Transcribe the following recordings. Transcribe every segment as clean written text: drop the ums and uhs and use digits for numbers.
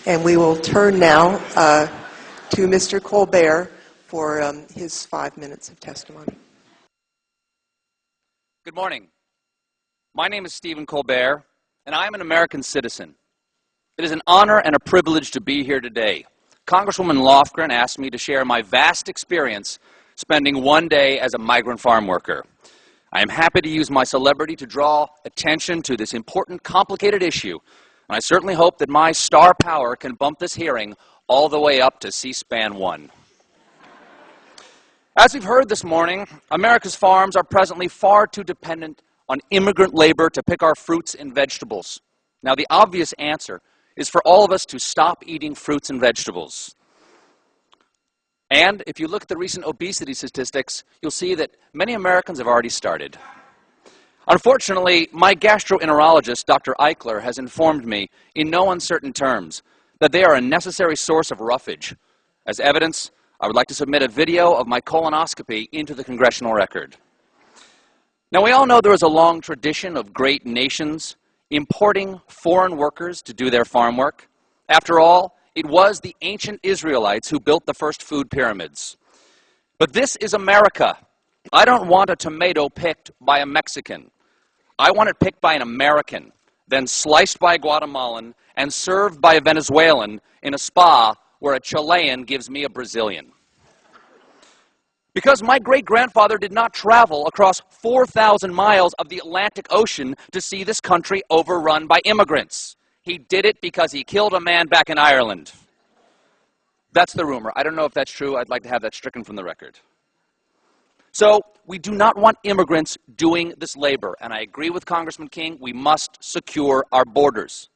And we will turn now to Mr. Colbert for his 5 minutes of testimony. Good morning. My name is Stephen Colbert, and I am an American citizen. It is an honor and a privilege to be here today. Congresswoman Lofgren asked me to share my vast experience spending one day as a migrant farm worker. I am happy to use my celebrity to draw attention to this important, complicated issue, and I certainly hope that my star power can bump this hearing all the way up to C-SPAN 1. As we've heard this morning, America's farms are presently far too dependent on immigrant labor to pick our fruits and vegetables. Now, the obvious answer is for all of us to stop eating fruits and vegetables. And if you look at the recent obesity statistics, you'll see that many Americans have already started. Unfortunately, my gastroenterologist, Dr. Eichler, has informed me in no uncertain terms that they are a necessary source of roughage. As evidence, I would like to submit a video of my colonoscopy into the congressional record. Now, we all know there is a long tradition of great nations importing foreign workers to do their farm work. After all, it was the ancient Israelites who built the first food pyramids. But this is America. I don't want a tomato picked by a Mexican. I want it picked by an American, then sliced by a Guatemalan, and served by a Venezuelan in a spa where a Chilean gives me a Brazilian. Because my great-grandfather did not travel across 4,000 miles of the Atlantic Ocean to see this country overrun by immigrants. He did it because he killed a man back in Ireland. That's the rumor. I don't know if that's true. I'd like to have that stricken from the record. So we do not want immigrants doing this labor. And I agree with Congressman King, we must secure our borders.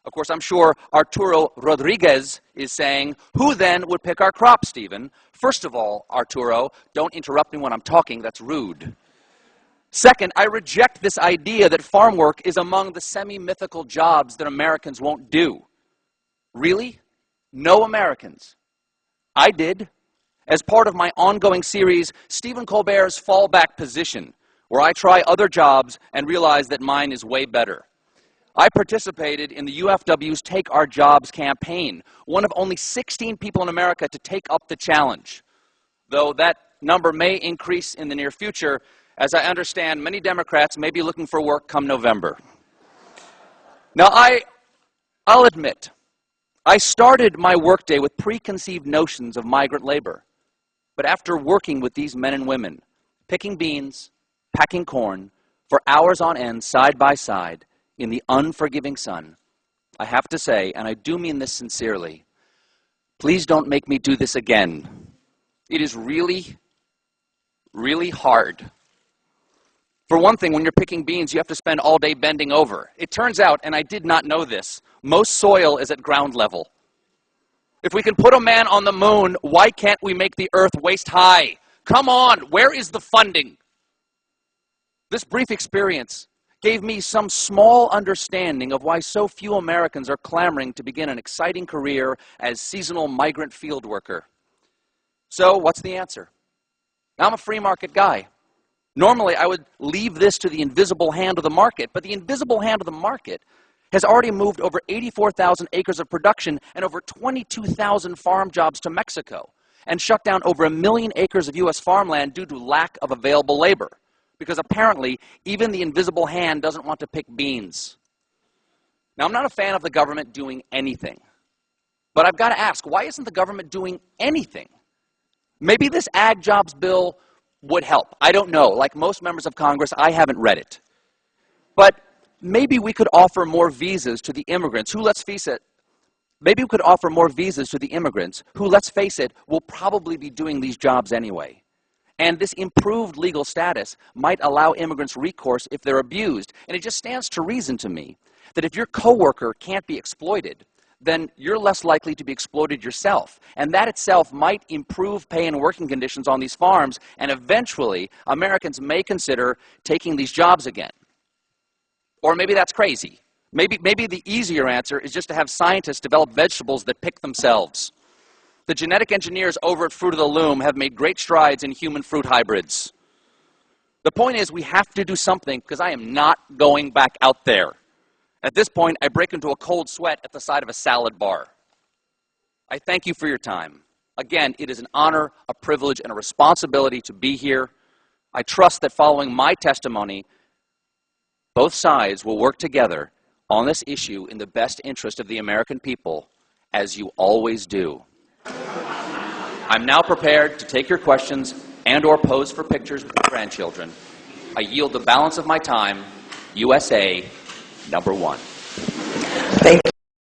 Of course, I'm sure Arturo Rodriguez is saying, who then would pick our crop, Stephen? First of all, Arturo, don't interrupt me when I'm talking. That's rude. Second, I reject this idea that farm work is among the semi-mythical jobs that Americans won't do. Really? No Americans. I did. As part of my ongoing series, Stephen Colbert's Fallback Position, where I try other jobs and realize that mine is way better. I participated in the UFW's Take Our Jobs campaign, one of only 16 people in America to take up the challenge. Though that number may increase in the near future, as I understand, many Democrats may be looking for work come November. Now, I'll admit, I started my workday with preconceived notions of migrant labor. But after working with these men and women, picking beans, packing corn, for hours on end, side by side, in the unforgiving sun, I have to say, and I do mean this sincerely, please don't make me do this again. It is really, really hard. For one thing, when you're picking beans, you have to spend all day bending over. It turns out, and I did not know this, most soil is at ground level. If we can put a man on the moon, why can't we make the earth waist high? Come on, where is the funding? This brief experience gave me some small understanding of why so few Americans are clamoring to begin an exciting career as seasonal migrant field worker. So, what's the answer? I'm a free market guy. Normally, I would leave this to the invisible hand of the market, but the invisible hand of the market has already moved over 84,000 acres of production and over 22,000 farm jobs to Mexico, and shut down over 1 million acres of U.S. farmland due to lack of available labor, because apparently even the invisible hand doesn't want to pick beans. Now, I'm not a fan of the government doing anything, but I've got to ask, why isn't the government doing anything? Maybe this ag jobs bill would help. I don't know. Like most members of Congress, I haven't read it. But maybe we could offer more visas to the immigrants who, let's face it, will probably be doing these jobs anyway. And this improved legal status might allow immigrants recourse if they're abused. And it just stands to reason to me that if your coworker can't be exploited, then you're less likely to be exploited yourself. And that itself might improve pay and working conditions on these farms, and eventually Americans may consider taking these jobs again. Or maybe that's crazy. Maybe the easier answer is just to have scientists develop vegetables that pick themselves. The genetic engineers over at Fruit of the Loom have made great strides in human fruit hybrids. The point is we have to do something because I am not going back out there. At this point, I break into a cold sweat at the side of a salad bar. I thank you for your time. Again, it is an honor, a privilege, and a responsibility to be here. I trust that following my testimony, both sides will work together on this issue in the best interest of the American people, as you always do. I'm now prepared to take your questions and/or pose for pictures with your grandchildren. I yield the balance of my time. USA #1. Thank you.